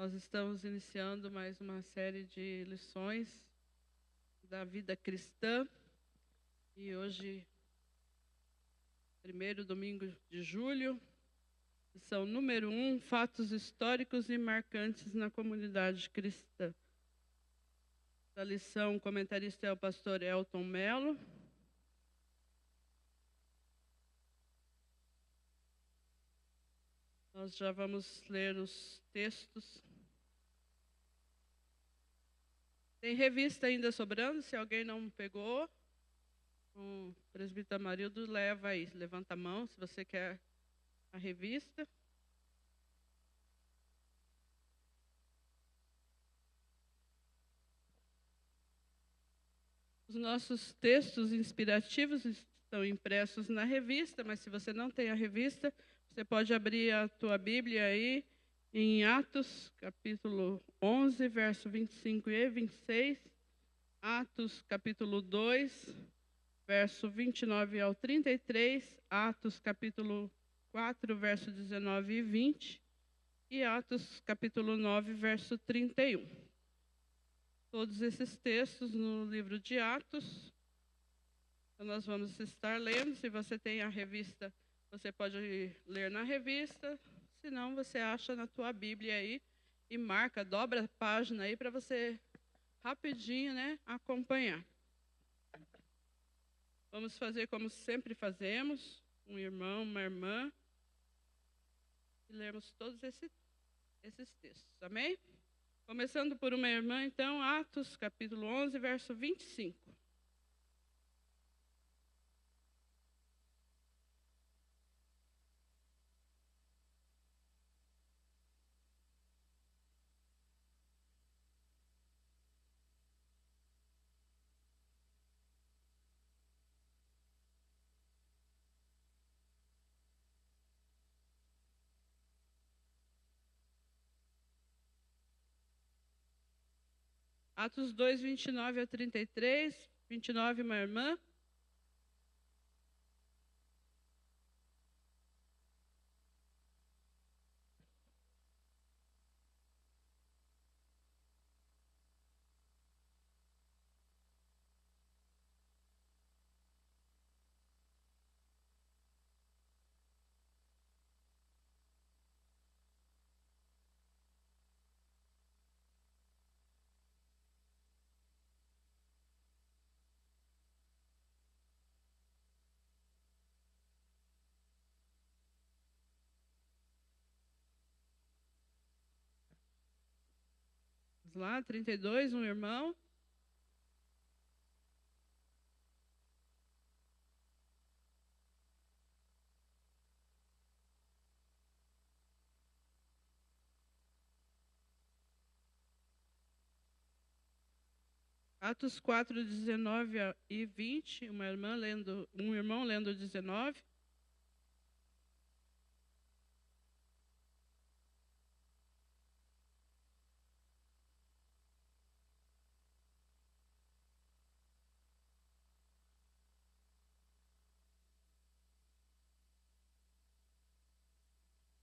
Nós estamos iniciando mais uma série de lições da vida cristã e hoje, primeiro domingo de julho, lição número 1, fatos históricos e marcantes na comunidade cristã. A lição, o comentarista é o pastor Elton Mello. Nós já vamos ler os textos. Tem revista ainda sobrando, se alguém não pegou, o presbítero Amarildo leva aí, levanta a mão se você quer a revista. Os nossos textos inspirativos estão impressos na revista, mas se você não tem a revista, você pode abrir a tua Bíblia aí em Atos, capítulo 11, verso 25 e 26, Atos, capítulo 2, verso 29 ao 33, Atos, capítulo 4, verso 19 e 20, e Atos, capítulo 9, verso 31. Todos esses textos no livro de Atos. Então, nós vamos estar lendo. Se você tem a revista, você pode ler na revista. Se não, você acha na tua Bíblia aí e marca, dobra a página aí para você rapidinho, acompanhar. Vamos fazer como sempre fazemos, um irmão, uma irmã, e lermos todos esses textos. Amém? Começando por uma irmã, então, Atos, capítulo 11, verso 25. Atos 2, 29 a 33, 29, uma irmã. Vamos lá, 32, um irmão. Atos 4, 19 e 20, um irmão lendo 19.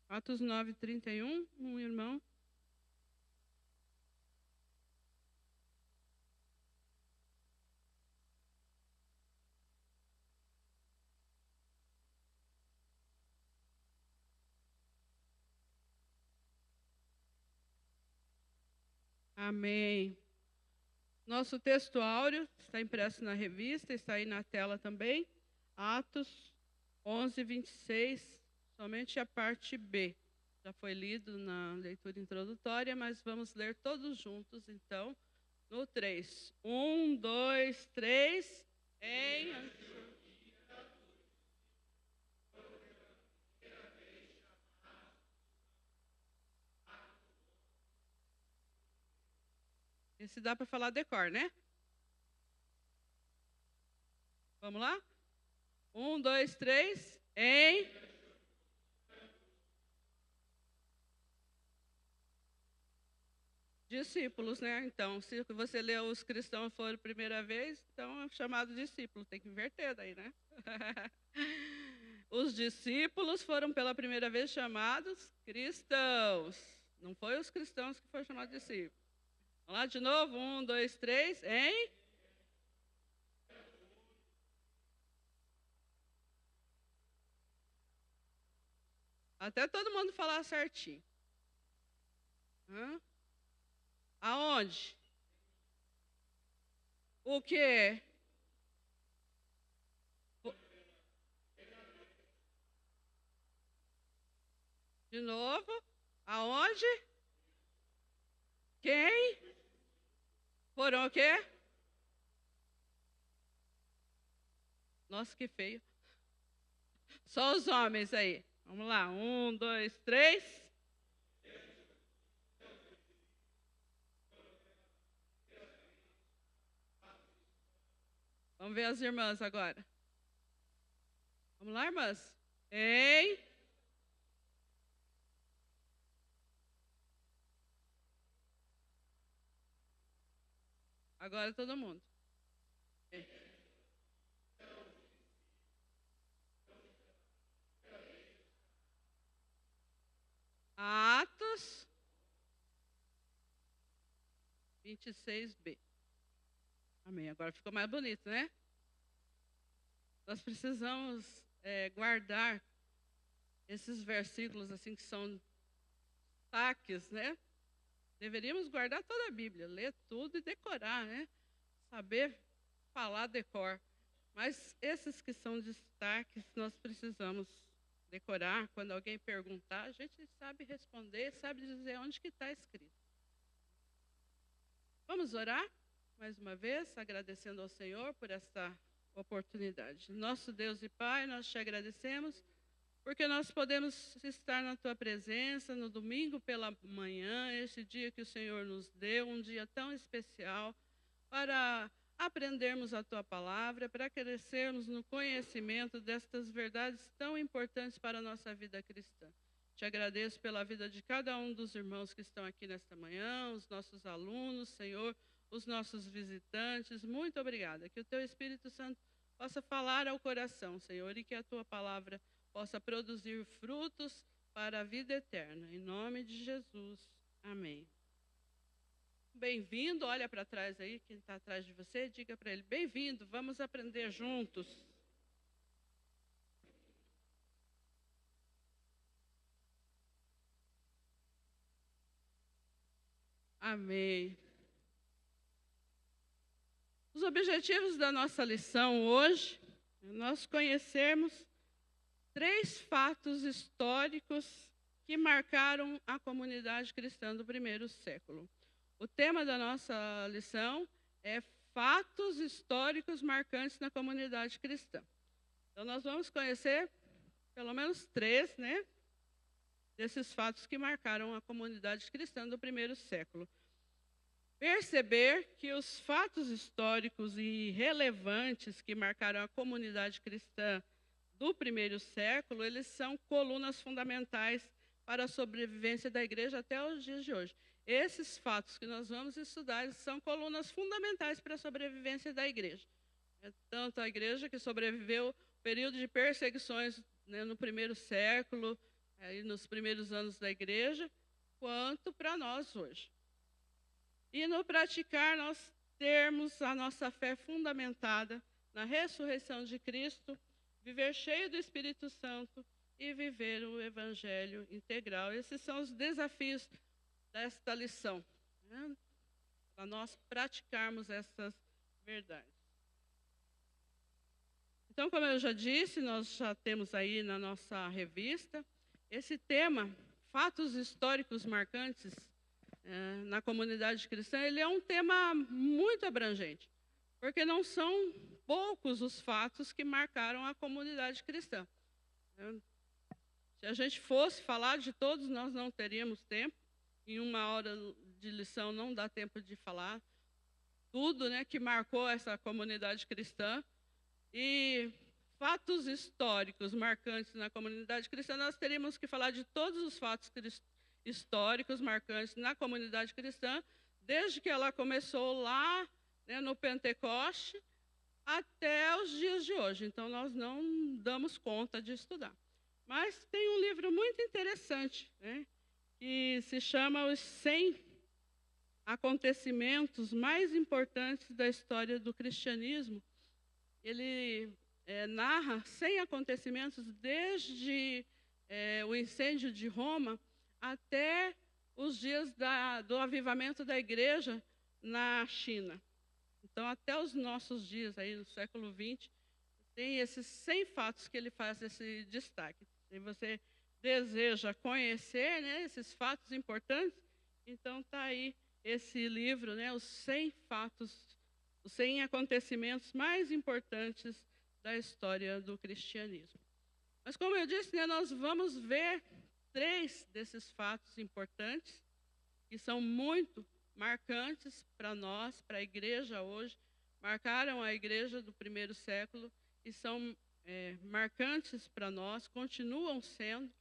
Atos 9, 31, um irmão. Amém. Nosso texto áureo está impresso na revista, está aí na tela também. Atos 11, 26, somente a parte B. Já foi lido na leitura introdutória, mas vamos ler todos juntos, então, no 3. 1, 2, 3, em... Esse dá para falar decor, né? Vamos lá? 1, 2, 3, em... Discípulos, né? Então, se você leu os cristãos foram primeira vez, então é chamado discípulo. Tem que inverter daí, né? Os discípulos foram pela primeira vez chamados cristãos. Não foi os cristãos que foram chamados de discípulos. Vamos lá de novo, 1, 2, 3, hein? Até todo mundo falar certinho. Aonde? O quê? De novo. Aonde? Quem? Foram o quê? Nossa, que feio. Só os homens aí. Vamos lá. 1, 2, 3. Vamos ver as irmãs agora. Vamos lá, irmãs? Ei. Agora todo mundo. Ei. Atos 26b. Amém. Agora ficou mais bonito, né? Nós precisamos guardar esses versículos assim que são destaques, né? Deveríamos guardar toda a Bíblia, ler tudo e decorar, né? Saber falar decor. Mas esses que são destaques, nós precisamos decorar. Quando alguém perguntar, a gente sabe responder, sabe dizer onde que está escrito. Vamos orar mais uma vez, agradecendo ao Senhor por esta oportunidade. Nosso Deus e Pai, nós te agradecemos porque nós podemos estar na tua presença no domingo pela manhã, este dia que o Senhor nos deu, um dia tão especial para aprendermos a tua palavra, para crescermos no conhecimento destas verdades tão importantes para a nossa vida cristã. Te agradeço pela vida de cada um dos irmãos que estão aqui nesta manhã, os nossos alunos, Senhor, os nossos visitantes. Muito obrigada. Que o teu Espírito Santo possa falar ao coração, Senhor, e que a tua palavra possa produzir frutos para a vida eterna. Em nome de Jesus. Amém. Bem-vindo, olha para trás aí, quem está atrás de você, diga para ele, bem-vindo, vamos aprender juntos. Amém. Os objetivos da nossa lição hoje é nós conhecermos 3 fatos históricos que marcaram a comunidade cristã do primeiro século. O tema da nossa lição é fatos históricos marcantes na comunidade cristã. Então, nós vamos conhecer pelo menos 3, né, desses fatos que marcaram a comunidade cristã do primeiro século. Perceber que os fatos históricos e relevantes que marcaram a comunidade cristã do primeiro século, eles são colunas fundamentais para a sobrevivência da igreja até os dias de hoje. Esses fatos que nós vamos estudar são colunas fundamentais para a sobrevivência da igreja. Tanto a igreja que sobreviveu ao período de perseguições, né, no primeiro século, nos primeiros anos da igreja, quanto para nós hoje. E no praticar, nós termos a nossa fé fundamentada na ressurreição de Cristo, viver cheio do Espírito Santo e viver o Evangelho integral. Esses são os desafios desta lição, né? Para nós praticarmos essas verdades. Então, como eu já disse, nós já temos aí na nossa revista esse tema, fatos históricos marcantes na comunidade cristã. Ele é um tema muito abrangente, porque não são poucos os fatos que marcaram a comunidade cristã. Se a gente fosse falar de todos, nós não teríamos tempo. Em 1 hora de lição não dá tempo de falar tudo, né, que marcou essa comunidade cristã. E fatos históricos marcantes na comunidade cristã, nós teríamos que falar de todos os fatos históricos marcantes na comunidade cristã, desde que ela começou lá, né, no Pentecoste, até os dias de hoje. Então, nós não damos conta de estudar. Mas tem um livro muito interessante, né, que se chama Os 100 Acontecimentos Mais Importantes da História do Cristianismo. Ele narra 100 acontecimentos desde o incêndio de Roma até os dias do avivamento da igreja na China. Então, até os nossos dias, aí no século XX, tem esses 100 fatos que ele faz esse destaque. Se você deseja conhecer, né, esses fatos importantes, então está aí esse livro, né, os 100 fatos, os 100 acontecimentos mais importantes da história do cristianismo. Mas, como eu disse, né, nós vamos ver 3 desses fatos importantes, que são muito marcantes para nós, para a igreja hoje, marcaram a igreja do primeiro século e são marcantes para nós, continuam sendo,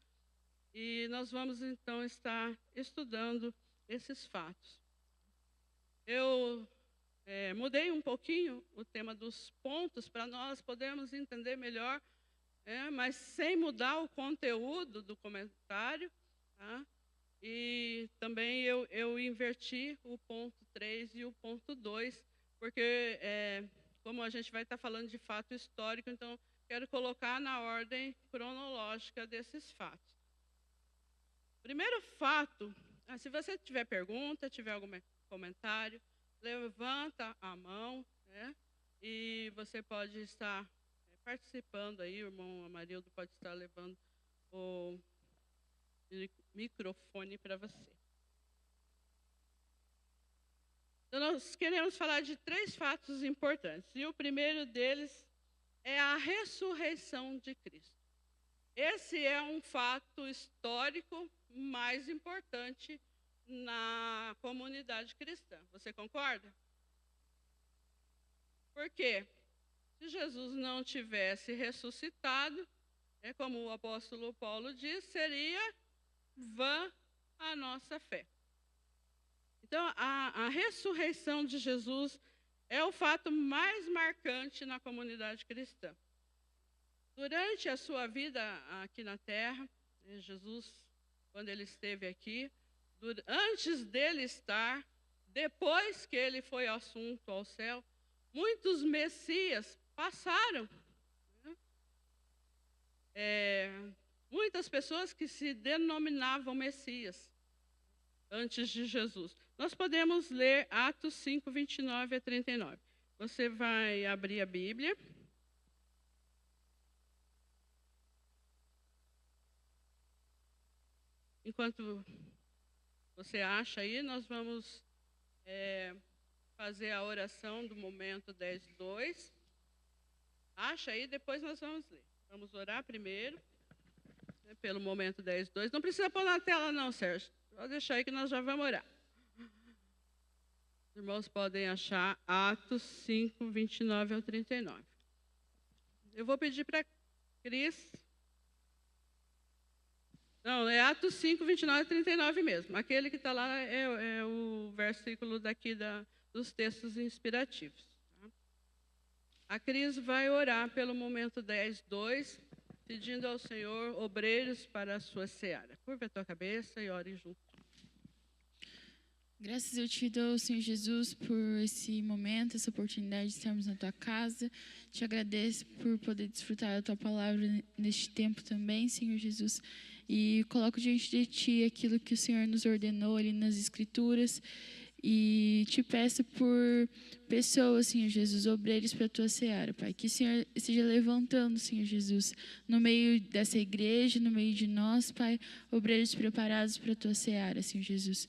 e nós vamos então estar estudando esses fatos. Eu mudei um pouquinho o tema dos pontos para nós podermos entender melhor, mas sem mudar o conteúdo do comentário, tá? E também eu inverti o ponto 3 e o ponto 2, porque como a gente vai estar falando de fato histórico, então quero colocar na ordem cronológica desses fatos. Primeiro fato, se você tiver pergunta, tiver algum comentário, levanta a mão, né? E você pode estar participando aí, o irmão Amarildo pode estar levando o microfone para você. Então, nós queremos falar de 3 fatos importantes. E o primeiro deles é a ressurreição de Cristo. Esse é um fato histórico mais importante na comunidade cristã. Você concorda? Por quê? Se Jesus não tivesse ressuscitado, como o apóstolo Paulo diz, seria vã a nossa fé. Então, a ressurreição de Jesus é o fato mais marcante na comunidade cristã. Durante a sua vida aqui na Terra, Jesus, quando ele esteve aqui, antes dele estar, depois que ele foi assunto ao céu, muitos messias passaram. Muitas pessoas que se denominavam messias antes de Jesus. Nós podemos ler Atos 5, 29 a 39. Você vai abrir a Bíblia. Enquanto você acha aí, nós vamos fazer a oração do momento 10:2. Acha aí, depois nós vamos ler. Vamos orar primeiro, pelo momento 10:2. Não precisa pôr na tela não, Sérgio. Pode deixar aí que nós já vamos orar. Os irmãos podem achar Atos 5, 29 ao 39. Eu vou pedir para Cris. Não, é Atos 5, 29 a 39 mesmo. Aquele que está lá é o versículo daqui dos textos inspirativos. Tá? A Cris vai orar pelo momento 10:2, pedindo ao Senhor obreiros para a sua seara. Curva a tua cabeça e ore junto. Graças eu te dou, Senhor Jesus, por esse momento, essa oportunidade de estarmos na tua casa. Te agradeço por poder desfrutar da tua palavra neste tempo também, Senhor Jesus. E coloco diante de ti aquilo que o Senhor nos ordenou ali nas Escrituras. E te peço por pessoas, Senhor Jesus, obreiros para a tua seara, Pai. Que o Senhor esteja levantando, Senhor Jesus, no meio dessa igreja, no meio de nós, Pai, obreiros preparados para a tua seara, Senhor Jesus.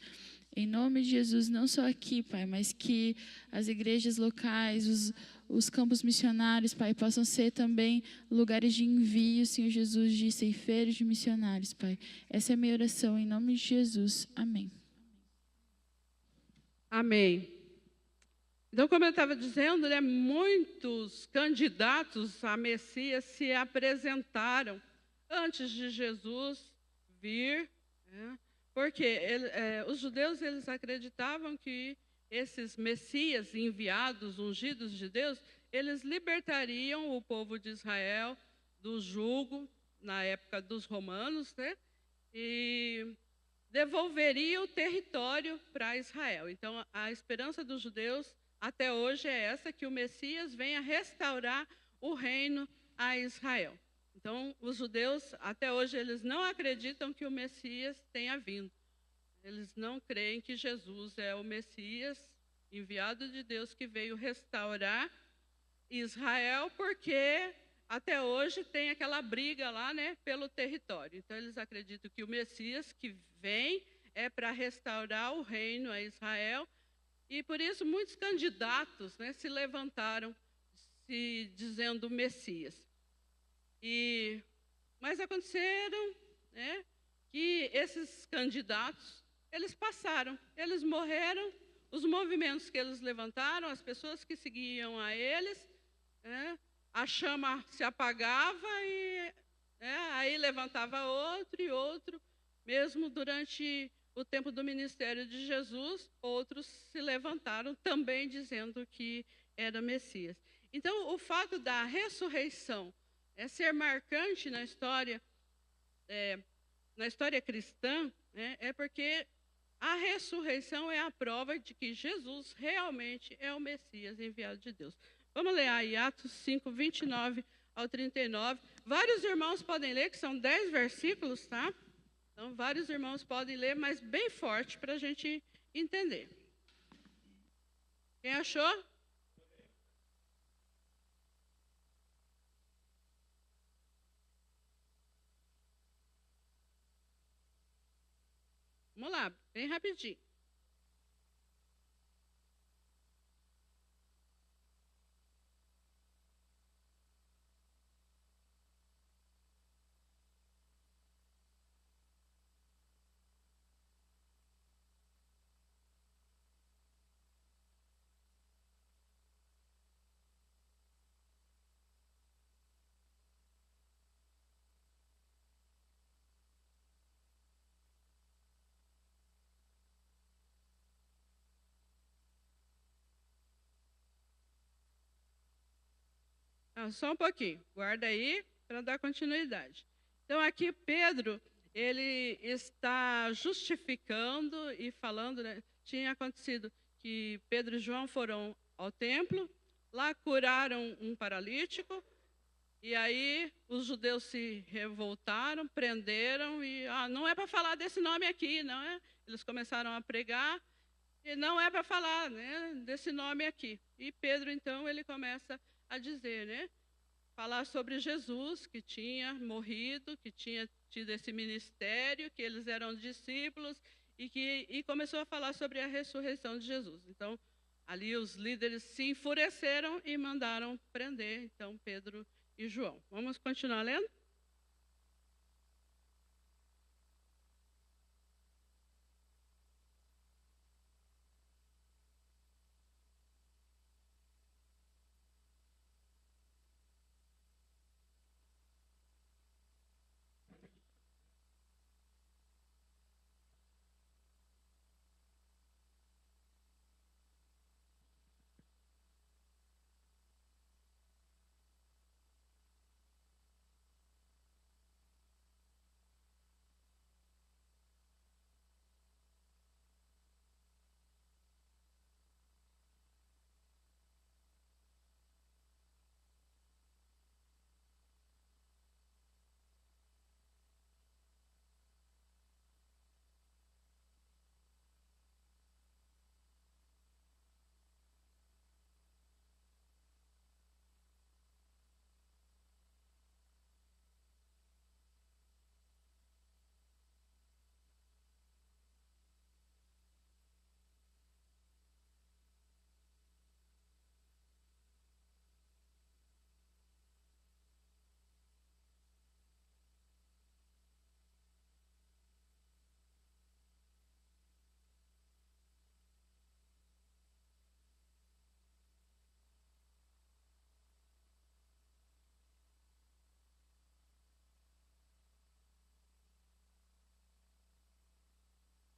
Em nome de Jesus, não só aqui, Pai, mas que as igrejas locais, os campos missionários, Pai, possam ser também lugares de envio, Senhor Jesus, de ceifeiros, de missionários, Pai. Essa é a minha oração, em nome de Jesus. Amém. Amém. Então, como eu estava dizendo, né, muitos candidatos a Messias se apresentaram antes de Jesus vir, né? Porque os judeus eles acreditavam que esses messias enviados, ungidos de Deus, eles libertariam o povo de Israel do jugo na época dos romanos, né? E devolveria o território para Israel. Então, a esperança dos judeus até hoje é essa, que o Messias venha restaurar o reino a Israel. Então, os judeus, até hoje, eles não acreditam que o Messias tenha vindo. Eles não creem que Jesus é o Messias enviado de Deus que veio restaurar Israel, porque até hoje tem aquela briga lá, né, pelo território. Então, eles acreditam que o Messias que vem é para restaurar o reino a Israel. E por isso muitos candidatos, né, se levantaram se dizendo Messias. Mas aconteceram, né, que esses candidatos, eles passaram, eles morreram, os movimentos que eles levantaram, as pessoas que seguiam a eles, né, a chama se apagava e aí levantava outro e outro. Mesmo durante o tempo do ministério de Jesus, outros se levantaram também dizendo que era Messias. Então, o fato da ressurreição ser marcante na história cristã, né, é porque a ressurreição é a prova de que Jesus realmente é o Messias enviado de Deus. Vamos ler aí Atos 5, 29 ao 39. Vários irmãos podem ler, que são 10 versículos, tá? Então, vários irmãos podem ler, mas bem forte para a gente entender. Quem achou? Vamos lá, bem rapidinho. Só um pouquinho, guarda aí para dar continuidade. Então, aqui Pedro, ele está justificando e falando, né? Tinha acontecido que Pedro e João foram ao templo, lá curaram um paralítico, e aí os judeus se revoltaram, prenderam, e não é para falar desse nome aqui, não é? Eles começaram a pregar, e não é para falar, né, desse nome aqui. E Pedro, então, ele começa a dizer, né? Falar sobre Jesus, que tinha morrido, que tinha tido esse ministério, que eles eram discípulos, e começou a falar sobre a ressurreição de Jesus. Então, ali os líderes se enfureceram e mandaram prender, então, Pedro e João. Vamos continuar lendo?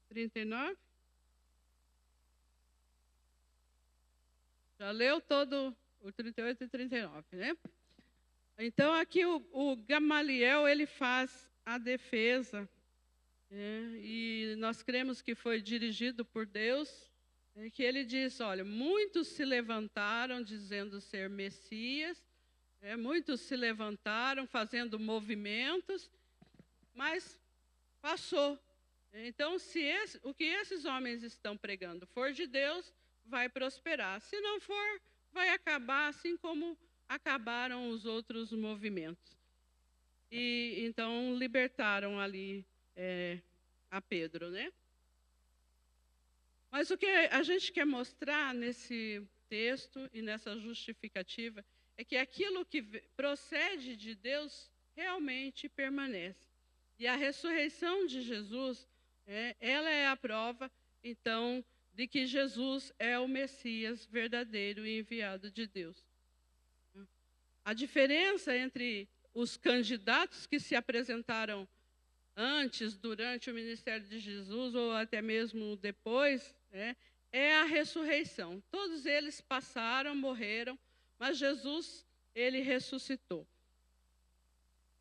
(39) 39? Já leu todo o 38 e 39, né? Então, aqui o Gamaliel, ele faz a defesa E nós cremos que foi dirigido por Deus, que ele diz, olha, muitos se levantaram dizendo ser Messias, muitos se levantaram fazendo movimentos, mas passou. Então, se o que esses homens estão pregando for de Deus, vai prosperar. Se não for, vai acabar assim como acabaram os outros movimentos. E então libertaram ali a Pedro, né? Mas o que a gente quer mostrar nesse texto e nessa justificativa é que aquilo que procede de Deus realmente permanece. E a ressurreição de Jesus, ela é a prova, então, de que Jesus é o Messias verdadeiro e enviado de Deus. A diferença entre os candidatos que se apresentaram antes, durante o ministério de Jesus, ou até mesmo depois, é a ressurreição. Todos eles passaram, morreram, mas Jesus, ele ressuscitou.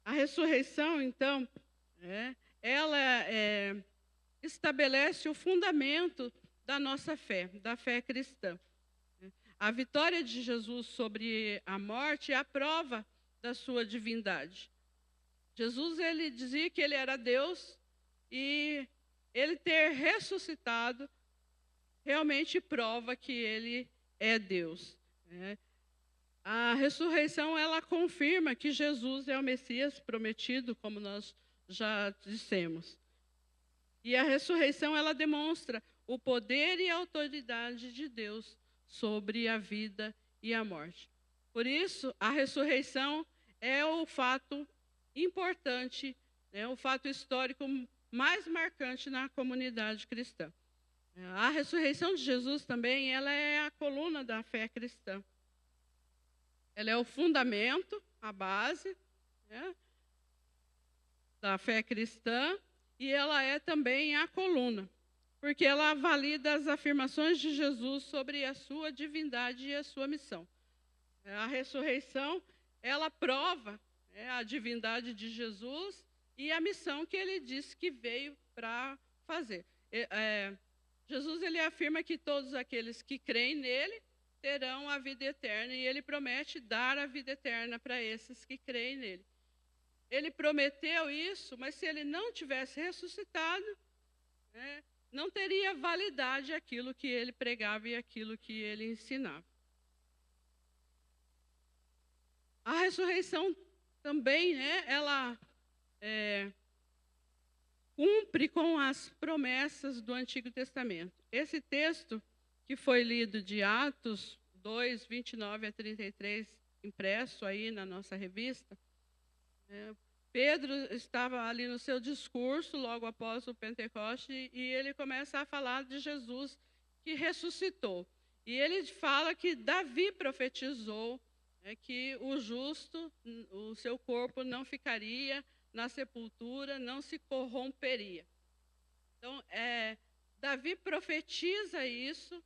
A ressurreição, então, ela estabelece o fundamento da nossa fé, da fé cristã. A vitória de Jesus sobre a morte é a prova da sua divindade. Jesus, ele dizia que ele era Deus e ele ter ressuscitado realmente prova que ele é Deus. A ressurreição, ela confirma que Jesus é o Messias prometido, como nós já dissemos. E a ressurreição, ela demonstra o poder e a autoridade de Deus sobre a vida e a morte. Por isso, a ressurreição é o fato importante, o fato histórico mais marcante na comunidade cristã. A ressurreição de Jesus também, ela é a coluna da fé cristã. Ela é o fundamento, a base, da fé cristã, e ela é também a coluna, porque ela valida as afirmações de Jesus sobre a sua divindade e a sua missão. A ressurreição, ela prova a divindade de Jesus e a missão que ele disse que veio para fazer. Jesus, ele afirma que todos aqueles que creem nele terão a vida eterna, e ele promete dar a vida eterna para esses que creem nele. Ele prometeu isso, mas se ele não tivesse ressuscitado, não teria validade aquilo que ele pregava e aquilo que ele ensinava. A ressurreição também, ela cumpre com as promessas do Antigo Testamento. Esse texto que foi lido de Atos 2, 29 a 33, impresso aí na nossa revista, Pedro estava ali no seu discurso, logo após o Pentecoste, e ele começa a falar de Jesus que ressuscitou. E ele fala que Davi profetizou que o justo, o seu corpo não ficaria na sepultura, não se corromperia. Então, Davi profetiza isso,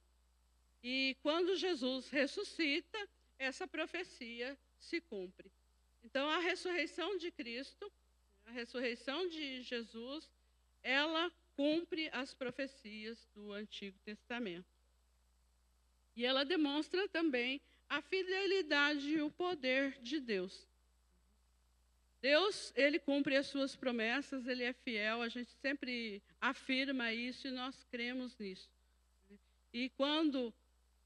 e quando Jesus ressuscita, essa profecia se cumpre. Então, a ressurreição de Cristo, a ressurreição de Jesus, ela cumpre as profecias do Antigo Testamento. E ela demonstra também a fidelidade e o poder de Deus. Deus, ele cumpre as suas promessas, ele é fiel, a gente sempre afirma isso e nós cremos nisso. E quando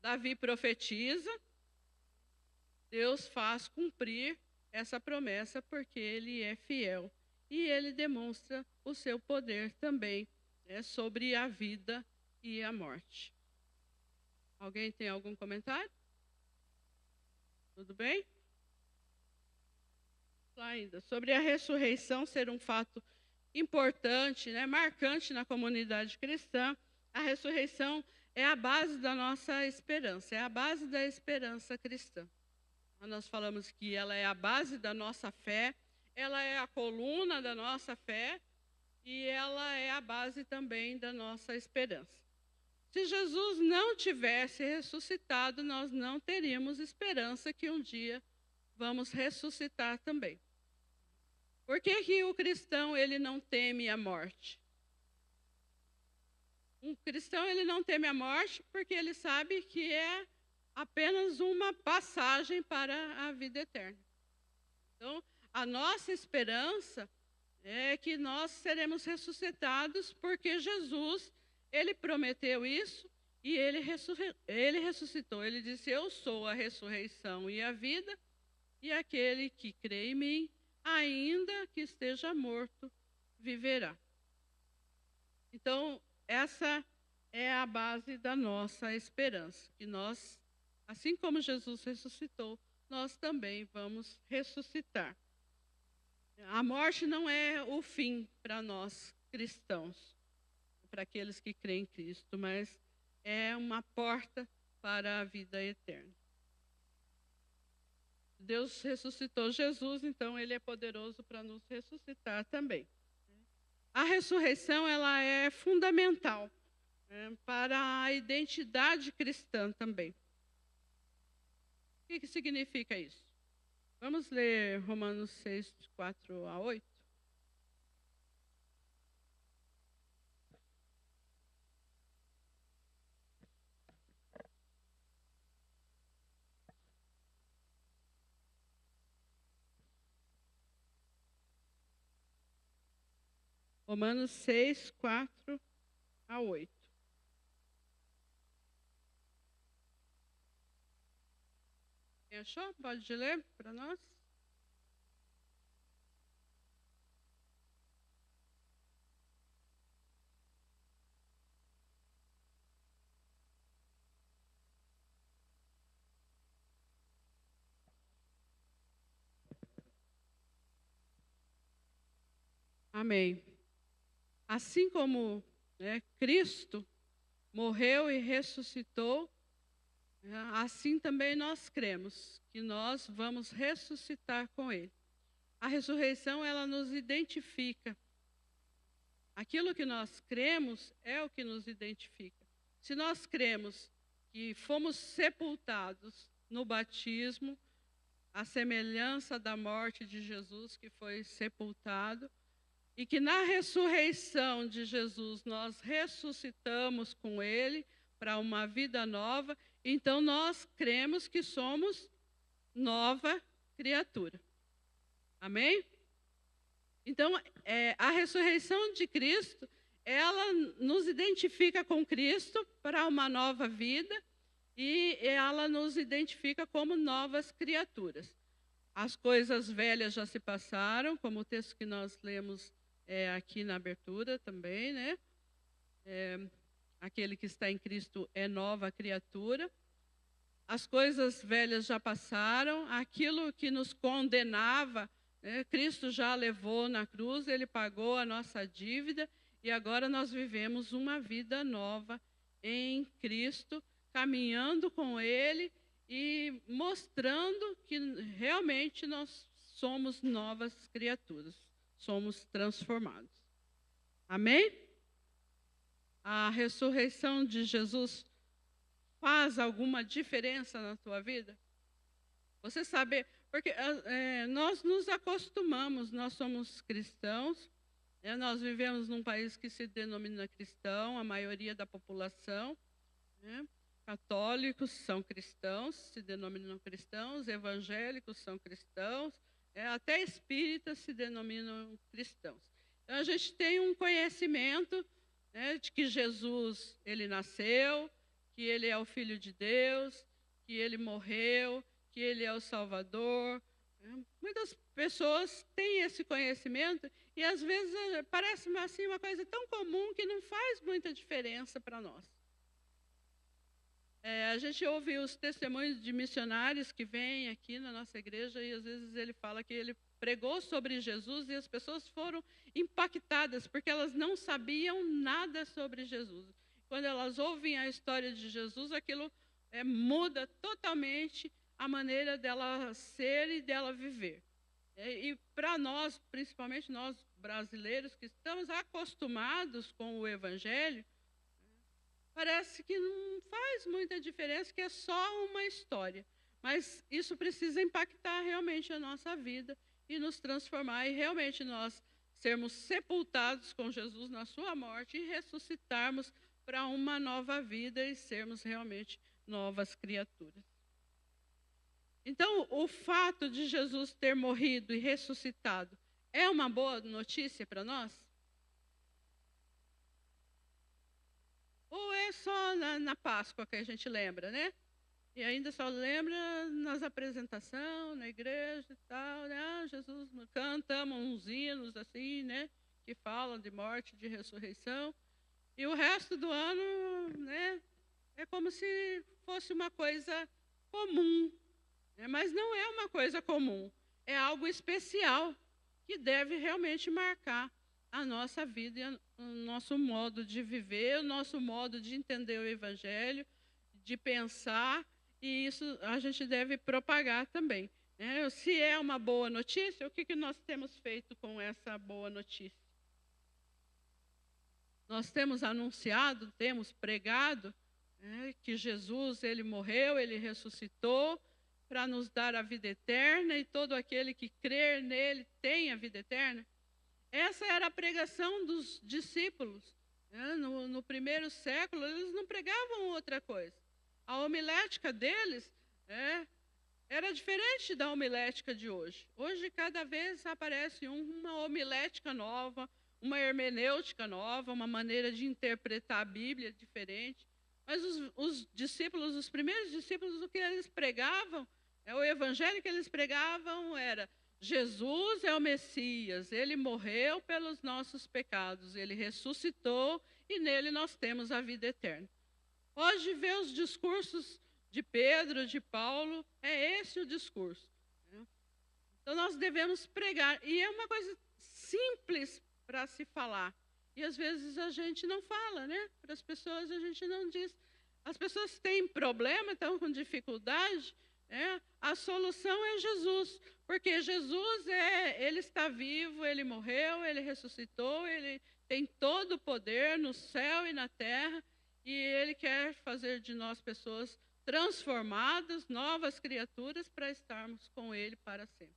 Davi profetiza, Deus faz cumprir essa promessa porque ele é fiel. E ele demonstra o seu poder também sobre a vida e a morte. Alguém tem algum comentário? Tudo bem? Ainda sobre a ressurreição ser um fato importante, marcante na comunidade cristã, a ressurreição é a base da nossa esperança, é a base da esperança cristã. Nós falamos que ela é a base da nossa fé, ela é a coluna da nossa fé e ela é a base também da nossa esperança. Se Jesus não tivesse ressuscitado, nós não teríamos esperança que um dia vamos ressuscitar também. Por que o cristão ele não teme a morte? Um cristão, ele não teme a morte porque ele sabe que é apenas uma passagem para a vida eterna. Então, a nossa esperança é que nós seremos ressuscitados porque Jesus, ele prometeu isso e ele ressuscitou. Ele disse: eu sou a ressurreição e a vida, e aquele que crê em mim, ainda que esteja morto, viverá. Então, essa é a base da nossa esperança, que nós, assim como Jesus ressuscitou, nós também vamos ressuscitar. A morte não é o fim para nós cristãos, para aqueles que creem em Cristo, mas é uma porta para a vida eterna. Deus ressuscitou Jesus, então ele é poderoso para nos ressuscitar também. A ressurreição, ela é fundamental, para a identidade cristã também. O que significa isso? Vamos ler Romanos 6, 4 a 8? Romanos 6, 4 a 8. Quem achou? Pode ler para nós? Amém. Assim como Cristo morreu e ressuscitou, assim também nós cremos que nós vamos ressuscitar com Ele. A ressurreição, ela nos identifica. Aquilo que nós cremos é o que nos identifica. Se nós cremos que fomos sepultados no batismo, a semelhança da morte de Jesus que foi sepultado, e que na ressurreição de Jesus nós ressuscitamos com Ele para uma vida nova, então nós cremos que somos nova criatura. Amém? Então, a ressurreição de Cristo, ela nos identifica com Cristo para uma nova vida e ela nos identifica como novas criaturas. As coisas velhas já se passaram, como o texto que nós lemos aqui na abertura também, né? Aquele que está em Cristo é nova criatura. As coisas velhas já passaram, aquilo que nos condenava, Cristo já levou na cruz, Ele pagou a nossa dívida e agora nós vivemos uma vida nova em Cristo, caminhando com Ele e mostrando que realmente nós somos novas criaturas, somos transformados. Amém? A ressurreição de Jesus faz alguma diferença na tua vida? Você sabe, porque nós nos acostumamos, nós somos cristãos, nós vivemos num país que se denomina cristão, a maioria da população, católicos são cristãos, se denominam cristãos, evangélicos são cristãos, até espíritas se denominam cristãos. Então, a gente tem um conhecimento de que Jesus, ele nasceu, que ele é o Filho de Deus, que ele morreu, que ele é o Salvador. Muitas pessoas têm esse conhecimento e, às vezes, parece assim, uma coisa tão comum que não faz muita diferença para nós. A gente ouve os testemunhos de missionários que vêm aqui na nossa igreja e, às vezes, ele fala que ele pregou sobre Jesus e as pessoas foram impactadas porque elas não sabiam nada sobre Jesus. Quando elas ouvem a história de Jesus, aquilo muda totalmente a maneira dela ser e dela viver. E para nós, principalmente nós brasileiros, que estamos acostumados com o Evangelho, parece que não faz muita diferença, que é só uma história. Mas isso precisa impactar realmente a nossa vida e nos transformar, e realmente nós sermos sepultados com Jesus na sua morte e ressuscitarmos para uma nova vida e sermos realmente novas criaturas. Então, o fato de Jesus ter morrido e ressuscitado é uma boa notícia para nós? Ou é só na Páscoa que a gente lembra, né? E ainda só lembra nas apresentações, na igreja e tal, né? Ah, Jesus, cantamos uns hinos assim, né? Que falam de morte, de ressurreição. E o resto do ano, né? É como se fosse uma coisa comum. Mas não é uma coisa comum. É algo especial que deve realmente marcar a nossa vida, e o nosso modo de viver, o nosso modo de entender o Evangelho, de pensar, e isso a gente deve propagar também. Se é uma boa notícia, o que nós temos feito com essa boa notícia? Nós temos anunciado, temos pregado, que Jesus, ele morreu, ele ressuscitou para nos dar a vida eterna, e todo aquele que crer nele tem a vida eterna. Essa era a pregação dos discípulos. No primeiro século, eles não pregavam outra coisa. A homilética deles era diferente da homilética de hoje. Hoje, cada vez aparece uma homilética nova, uma hermenêutica nova, uma maneira de interpretar a Bíblia diferente. Mas os discípulos, os primeiros discípulos, o que eles pregavam, o evangelho que eles pregavam era: Jesus é o Messias, ele morreu pelos nossos pecados, ele ressuscitou e nele nós temos a vida eterna. Hoje, ver os discursos de Pedro, de Paulo, é esse o discurso. Então, nós devemos pregar. E é uma coisa simples para se falar. E, às vezes, a gente não fala, né? Para as pessoas, a gente não diz. As pessoas têm problema, estão com dificuldade. A solução é Jesus. Porque Jesus, ele está vivo, ele morreu, ele ressuscitou, ele tem todo o poder no céu e na terra. E ele quer fazer de nós pessoas transformadas, novas criaturas, para estarmos com ele para sempre.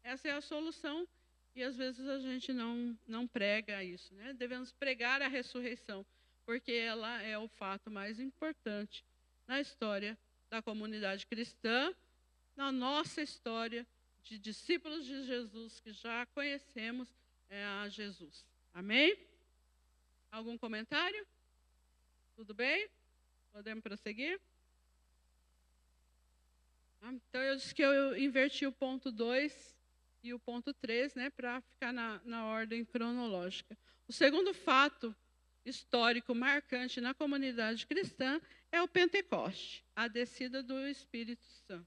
Essa é a solução, e às vezes a gente não prega isso. Devemos pregar a ressurreição, porque ela é o fato mais importante na história da comunidade cristã, na nossa história de discípulos de Jesus, que já conhecemos a Jesus. Amém? Algum comentário? Tudo bem? Podemos prosseguir? Então, eu disse que eu inverti o ponto 2 e o ponto 3, para ficar na ordem cronológica. O segundo fato histórico marcante na comunidade cristã é o Pentecoste, a descida do Espírito Santo.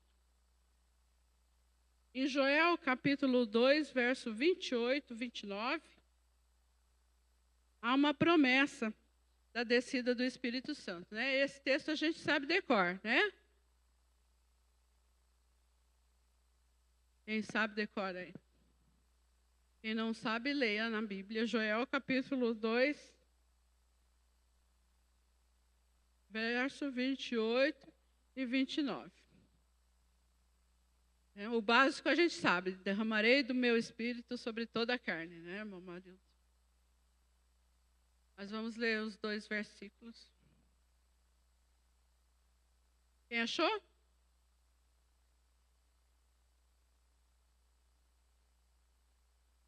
Em Joel, capítulo 2, verso 28, 29, há uma promessa da descida do Espírito Santo. Esse texto a gente sabe decor, né? Quem sabe decora aí. Quem não sabe, leia na Bíblia, Joel capítulo 2, verso 28 e 29. O básico a gente sabe: derramarei do meu Espírito sobre toda a carne, meu marido? Mas vamos ler os 2 versículos. Quem achou?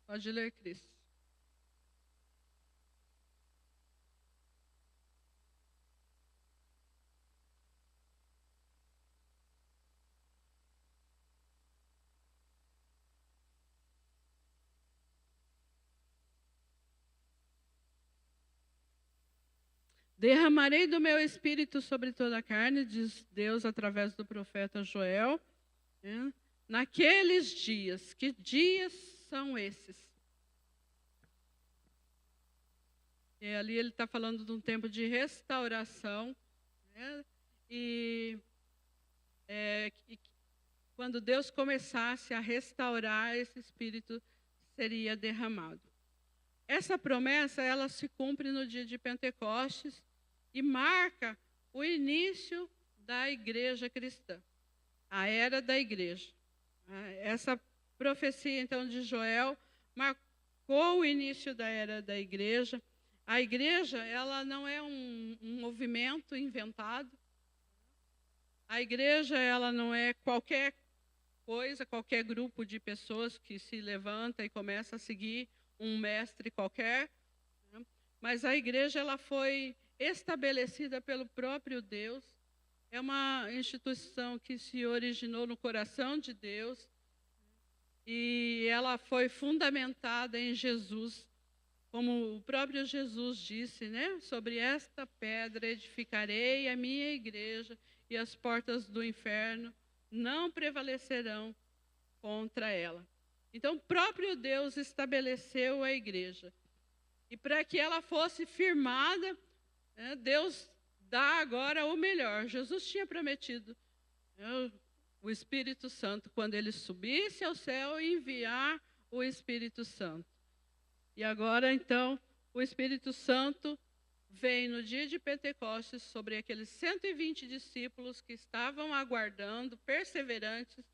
Pode ler, Cris. Derramarei do meu Espírito sobre toda a carne, diz Deus através do profeta Joel, naqueles dias. Que dias são esses? E ali ele está falando de um tempo de restauração, e quando Deus começasse a restaurar, esse Espírito seria derramado. Essa promessa, ela se cumpre no dia de Pentecostes e marca o início da igreja cristã, a era da igreja. Essa profecia, então, de Joel marcou o início da era da igreja. A igreja, ela não é um movimento inventado. A igreja, ela não é qualquer coisa, qualquer grupo de pessoas que se levanta e começa a seguir um mestre qualquer. Né? Mas a igreja, ela foi estabelecida pelo próprio Deus. É uma instituição que se originou no coração de Deus. E ela foi fundamentada em Jesus. Como o próprio Jesus disse, né? Sobre esta pedra edificarei a minha igreja e as portas do inferno não prevalecerão contra ela. Então, o próprio Deus estabeleceu a igreja. E para que ela fosse firmada, né, Deus dá agora o melhor. Jesus tinha prometido, né, o Espírito Santo quando ele subisse ao céu e enviar o Espírito Santo. E agora, então, o Espírito Santo vem no dia de Pentecostes sobre aqueles 120 discípulos que estavam aguardando, perseverantes,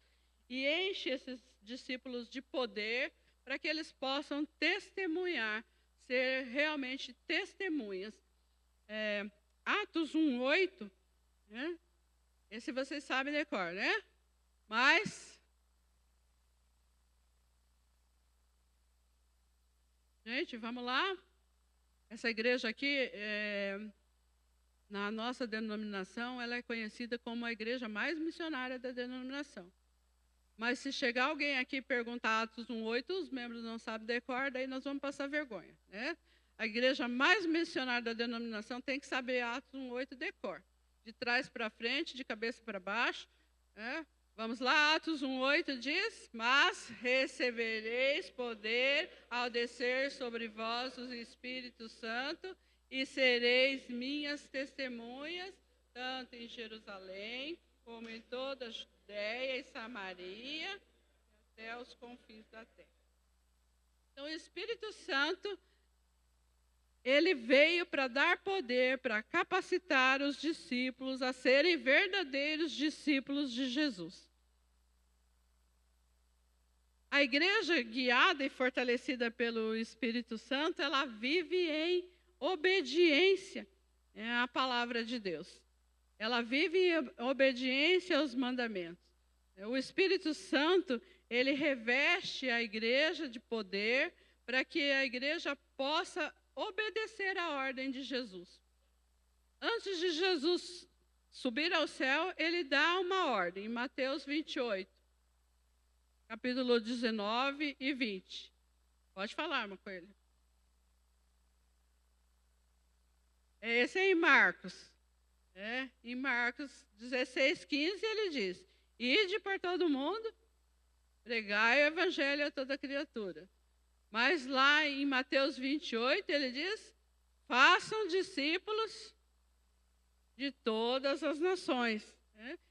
e enche esses discípulos de poder para que eles possam testemunhar, ser realmente testemunhas. Atos 1:8, né? Esse vocês sabem de cor, né? Mas... Gente, vamos lá. Essa igreja aqui, na nossa denominação, ela é conhecida como a igreja mais missionária da denominação. Mas se chegar alguém aqui e perguntar Atos 1:8, os membros não sabem decor, daí nós vamos passar vergonha, né? A igreja mais missionária da denominação tem que saber Atos 1:8 decor. De trás para frente, de cabeça para baixo, né? Vamos lá, Atos 1:8 diz: mas recebereis poder ao descer sobre vós o Espírito Santo e sereis minhas testemunhas, tanto em Jerusalém, como em toda a Judéia e Samaria, até os confins da terra. Então, o Espírito Santo, ele veio para dar poder, para capacitar os discípulos a serem verdadeiros discípulos de Jesus. A igreja guiada e fortalecida pelo Espírito Santo, ela vive em obediência à palavra de Deus. Ela vive em obediência aos mandamentos. O Espírito Santo, ele reveste a igreja de poder para que a igreja possa obedecer à ordem de Jesus. Antes de Jesus subir ao céu, ele dá uma ordem, em Mateus 28, capítulo 19 e 20. Pode falar, Macoelha. Esse é em Marcos. Em Marcos 16:15, ele diz: ide por todo mundo, pregai o evangelho a toda criatura. Mas lá em Mateus 28, ele diz: façam discípulos de todas as nações.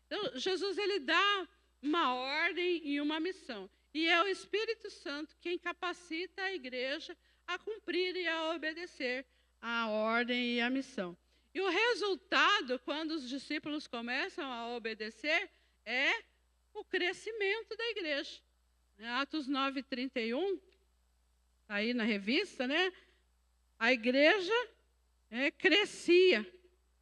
Então, Jesus, ele dá uma ordem e uma missão. E é o Espírito Santo quem capacita a igreja a cumprir e a obedecer a ordem e a missão. E o resultado, quando os discípulos começam a obedecer, é o crescimento da igreja. Atos 9:31, está aí na revista, né? A igreja crescia.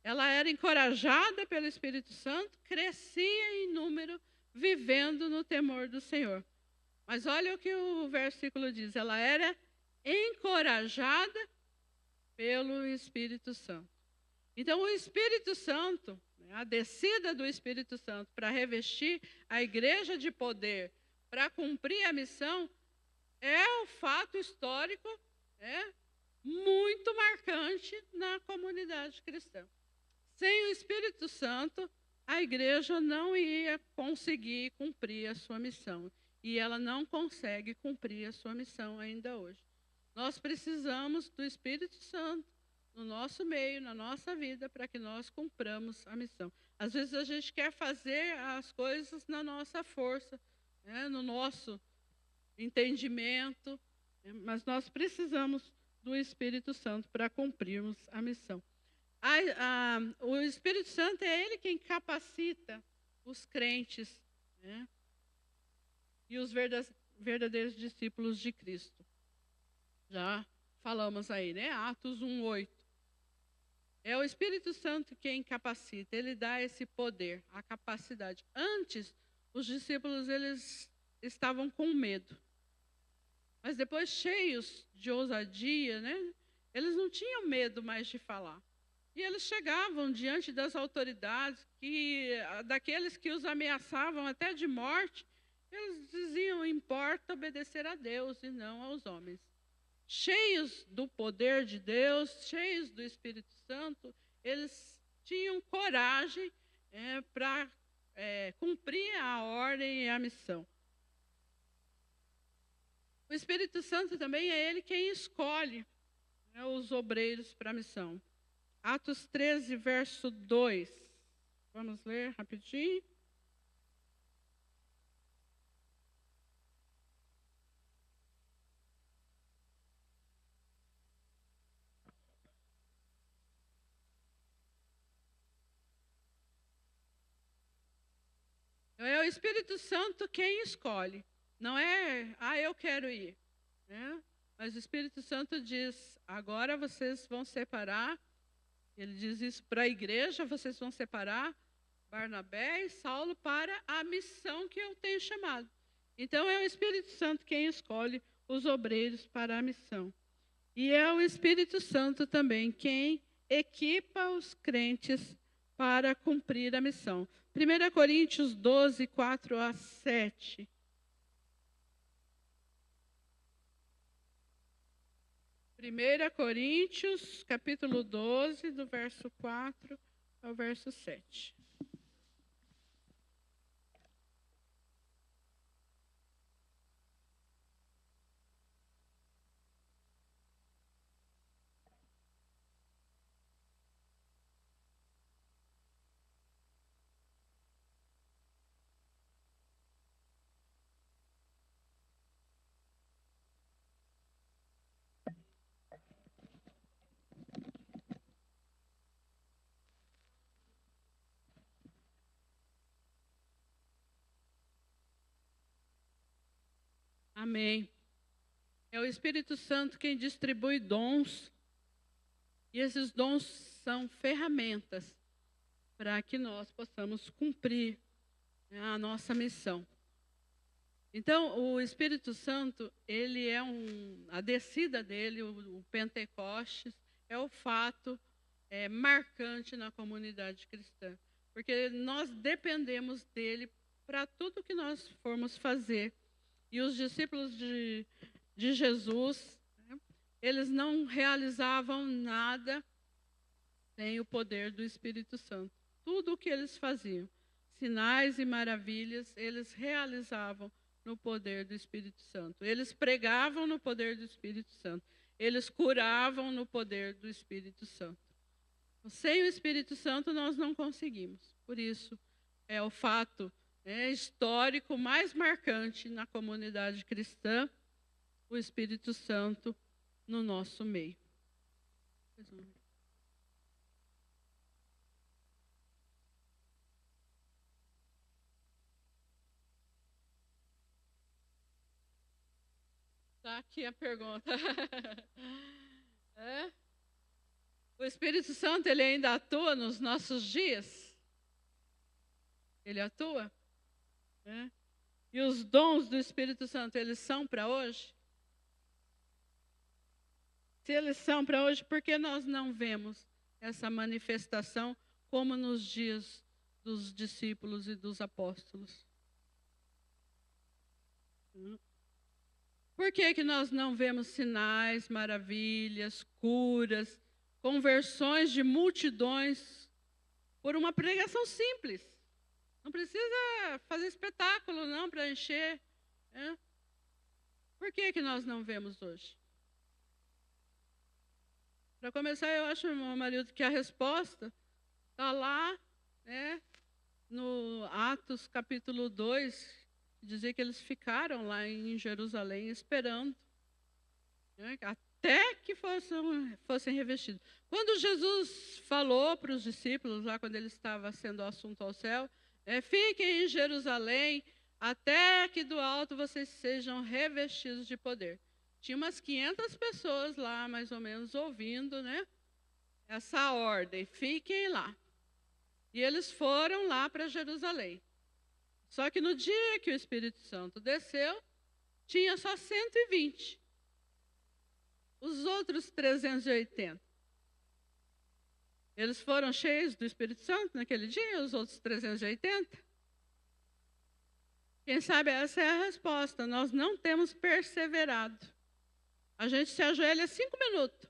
Ela era encorajada pelo Espírito Santo, crescia em número, vivendo no temor do Senhor. Mas olha o que o versículo diz: ela era encorajada pelo Espírito Santo. Então, o Espírito Santo, a descida do Espírito Santo para revestir a igreja de poder, para cumprir a missão, é um fato histórico muito marcante na comunidade cristã. Sem o Espírito Santo, a igreja não ia conseguir cumprir a sua missão. E ela não consegue cumprir a sua missão ainda hoje. Nós precisamos do Espírito Santo no nosso meio, na nossa vida, para que nós cumpramos a missão. Às vezes a gente quer fazer as coisas na nossa força, no nosso entendimento, mas nós precisamos do Espírito Santo para cumprirmos a missão. O Espírito Santo é ele quem capacita os crentes, e os verdadeiros discípulos de Cristo. Já falamos aí, né? Atos 1:8. É o Espírito Santo quem capacita, ele dá esse poder, a capacidade. Antes, os discípulos eles estavam com medo. Mas depois, cheios de ousadia, né? Eles não tinham medo mais de falar. E eles chegavam diante das autoridades, daqueles que os ameaçavam até de morte. Eles diziam: importa obedecer a Deus e não aos homens. Cheios do poder de Deus, cheios do Espírito Santo, eles tinham coragem para cumprir a ordem e a missão. O Espírito Santo também é ele quem escolhe, né, os obreiros para a missão. Atos 13, verso 2. Vamos ler rapidinho. É o Espírito Santo quem escolhe. Não é, eu quero ir. Né? Mas o Espírito Santo diz, agora vocês vão separar. Ele diz isso para a igreja, vocês vão separar Barnabé e Saulo para a missão que eu tenho chamado. Então é o Espírito Santo quem escolhe os obreiros para a missão. E é o Espírito Santo também quem equipa os crentes para cumprir a missão. 1 Coríntios 12, 4-7. Primeira Coríntios, capítulo 12, do verso 4 ao verso 7. Amém. É o Espírito Santo quem distribui dons. E esses dons são ferramentas para que nós possamos cumprir a nossa missão. Então, o Espírito Santo, ele é a descida dele, o Pentecostes, é o fato marcante na comunidade cristã. Porque nós dependemos dele para tudo que nós formos fazer. E os discípulos de Jesus, né, eles não realizavam nada sem o poder do Espírito Santo. Tudo o que eles faziam, sinais e maravilhas, eles realizavam no poder do Espírito Santo. Eles pregavam no poder do Espírito Santo. Eles curavam no poder do Espírito Santo. Sem o Espírito Santo nós não conseguimos. Por isso, é o fato histórico mais marcante na comunidade cristã, o Espírito Santo no nosso meio. Está aqui a pergunta. O Espírito Santo, ele ainda atua nos nossos dias? Ele atua? E os dons do Espírito Santo, eles são para hoje? Se eles são para hoje, por que nós não vemos essa manifestação como nos dias dos discípulos e dos apóstolos? Por que nós não vemos sinais, maravilhas, curas, conversões de multidões por uma pregação simples? Não precisa fazer espetáculo, não, para encher. Por que nós não vemos hoje? Para começar, eu acho, meu marido, que a resposta está lá, no Atos capítulo 2, dizer que eles ficaram lá em Jerusalém esperando, até que fossem revestidos. Quando Jesus falou para os discípulos, lá quando ele estava sendo assunto ao céu, fiquem em Jerusalém até que do alto vocês sejam revestidos de poder. Tinha umas 500 pessoas lá, mais ou menos, ouvindo, né? Essa ordem, fiquem lá. E eles foram lá para Jerusalém. Só que no dia que o Espírito Santo desceu, tinha só 120. Os outros 380. Eles foram cheios do Espírito Santo naquele dia, os outros 380? Quem sabe essa é a resposta. Nós não temos perseverado. A gente se ajoelha 5 minutos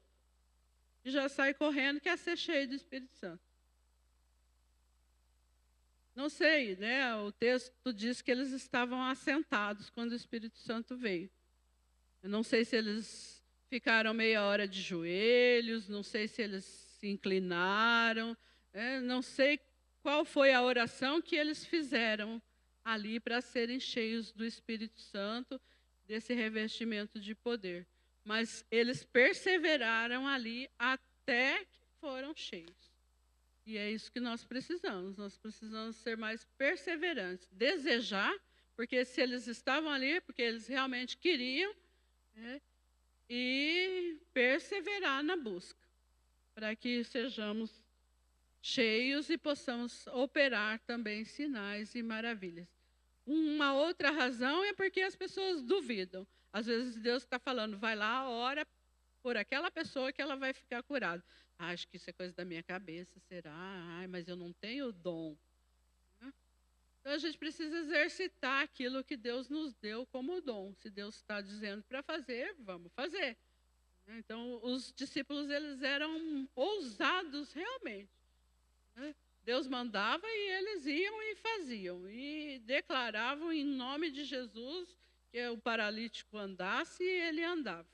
e já sai correndo, quer ser cheio do Espírito Santo. Não sei, né? O texto diz que eles estavam assentados quando o Espírito Santo veio. Eu não sei se eles ficaram meia hora de joelhos, não sei se eles se inclinaram, não sei qual foi a oração que eles fizeram ali para serem cheios do Espírito Santo, desse revestimento de poder. Mas eles perseveraram ali até que foram cheios. E é isso que nós precisamos ser mais perseverantes, desejar, porque se eles estavam ali, porque eles realmente queriam, né, e perseverar na busca, para que sejamos cheios e possamos operar também sinais e maravilhas. Uma outra razão é porque as pessoas duvidam. Às vezes Deus está falando, vai lá, ora por aquela pessoa que ela vai ficar curada. Acho que isso é coisa da minha cabeça, será? Ai, mas eu não tenho dom. Então a gente precisa exercitar aquilo que Deus nos deu como dom. Se Deus está dizendo para fazer, vamos fazer. Então os discípulos, eles eram ousados realmente. Deus mandava e eles iam e faziam. E declaravam em nome de Jesus que o paralítico andasse e ele andava.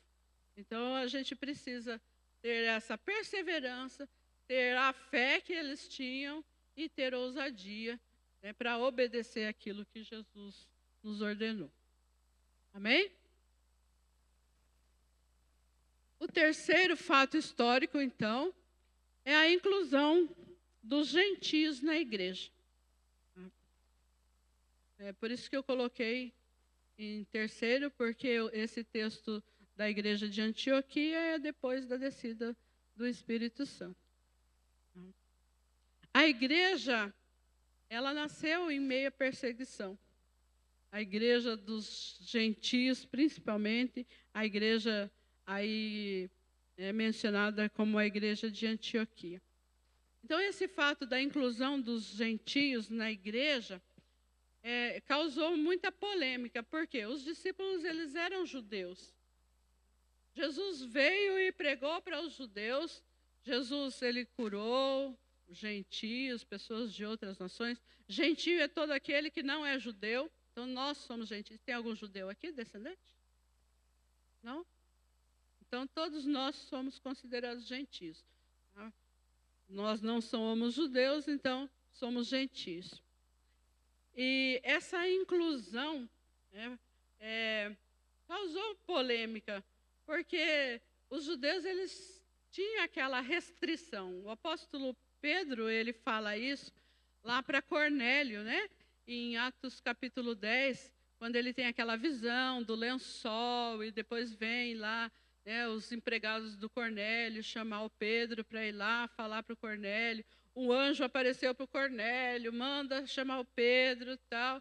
Então a gente precisa ter essa perseverança, ter a fé que eles tinham e ter ousadia, né, para obedecer aquilo que Jesus nos ordenou. Amém? O terceiro fato histórico, então, é a inclusão dos gentios na igreja. É por isso que eu coloquei em terceiro, porque esse texto da igreja de Antioquia é depois da descida do Espírito Santo. A igreja, ela nasceu em meio à perseguição. A igreja dos gentios, principalmente, a igreja aí é mencionada como a igreja de Antioquia. Então, esse fato da inclusão dos gentios na igreja causou muita polêmica, porque os discípulos, eles eram judeus. Jesus veio e pregou para os judeus. Jesus, ele curou gentios, pessoas de outras nações. Gentio é todo aquele que não é judeu. Então, nós somos gentios. Tem algum judeu aqui, descendente? Não? Então, todos nós somos considerados gentios. Tá? Nós não somos judeus, então somos gentios. E essa inclusão, né, causou polêmica, porque os judeus, eles tinham aquela restrição. O apóstolo Pedro, ele fala isso lá para Cornélio, né? Em Atos capítulo 10, quando ele tem aquela visão do lençol, e depois vem lá, né, os empregados do Cornélio chamar o Pedro para ir lá falar para o Cornélio. Um anjo apareceu para o Cornélio, manda chamar o Pedro e tal.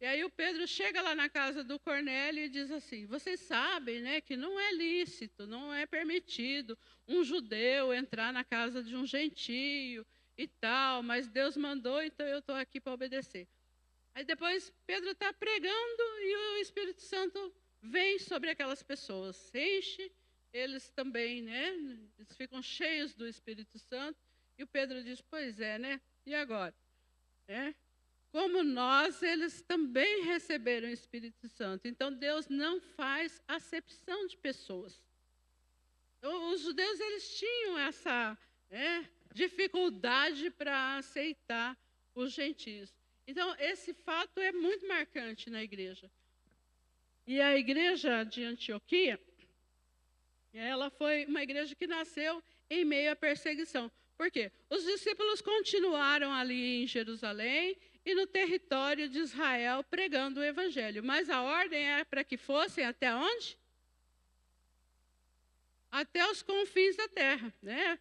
E aí o Pedro chega lá na casa do Cornélio e diz assim, vocês sabem, né, que não é lícito, não é permitido um judeu entrar na casa de um gentio e tal, mas Deus mandou, então eu estou aqui para obedecer. Aí depois Pedro está pregando e o Espírito Santo vem sobre aquelas pessoas, enche eles também, né, eles ficam cheios do Espírito Santo. E o Pedro diz, pois é, né, e agora? Como nós, eles também receberam o Espírito Santo. Então, Deus não faz acepção de pessoas. Os judeus, eles tinham essa dificuldade para aceitar os gentios. Então, esse fato é muito marcante na igreja. E a igreja de Antioquia, ela foi uma igreja que nasceu em meio à perseguição. Por quê? Os discípulos continuaram ali em Jerusalém e no território de Israel pregando o evangelho. Mas a ordem era para que fossem até onde? até os confins da terra, né?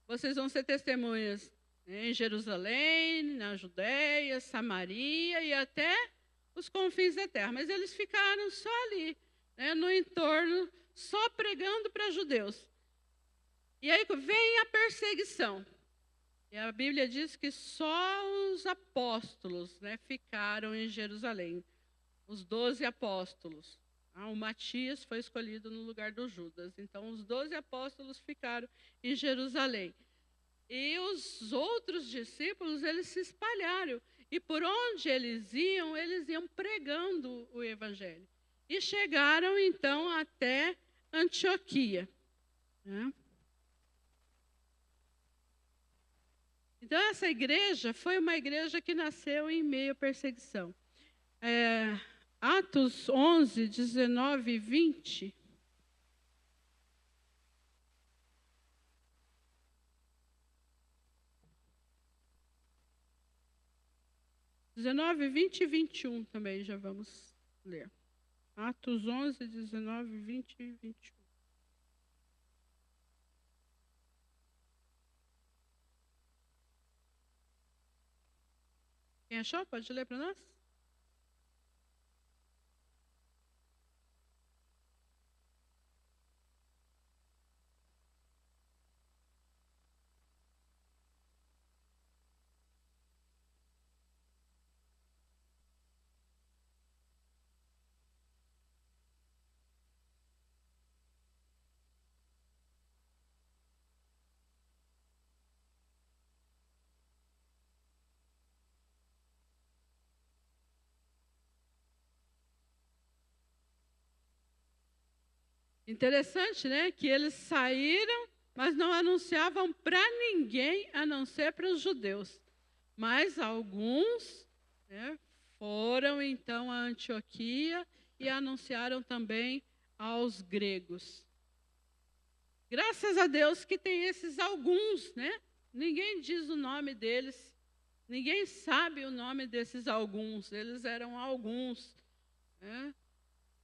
Vocês vão ser testemunhas em Jerusalém, na Judéia, Samaria e até os confins da terra. Mas eles ficaram só ali, né, no entorno, só pregando para judeus. E aí vem a perseguição. E a Bíblia diz que só os apóstolos, né, ficaram em Jerusalém. Os 12 apóstolos. O Matias foi escolhido no lugar do Judas. Então, os 12 apóstolos ficaram em Jerusalém. E os outros discípulos, eles se espalharam. E por onde eles iam pregando o evangelho. E chegaram, então, até Antioquia, né? Então, essa igreja foi uma igreja que nasceu em meio à perseguição. Atos 11, 19 e 20. (19, 20 e 21) também já vamos ler. Atos 11, 19, 20 e 21. Quem achou? Pode ler para nós? Interessante, né? Que eles saíram, mas não anunciavam para ninguém, a não ser para os judeus. Mas alguns, né, foram, então, a Antioquia e anunciaram também aos gregos. Graças a Deus que tem esses alguns, né? Ninguém diz o nome deles, ninguém sabe o nome desses alguns. Eles eram alguns, né,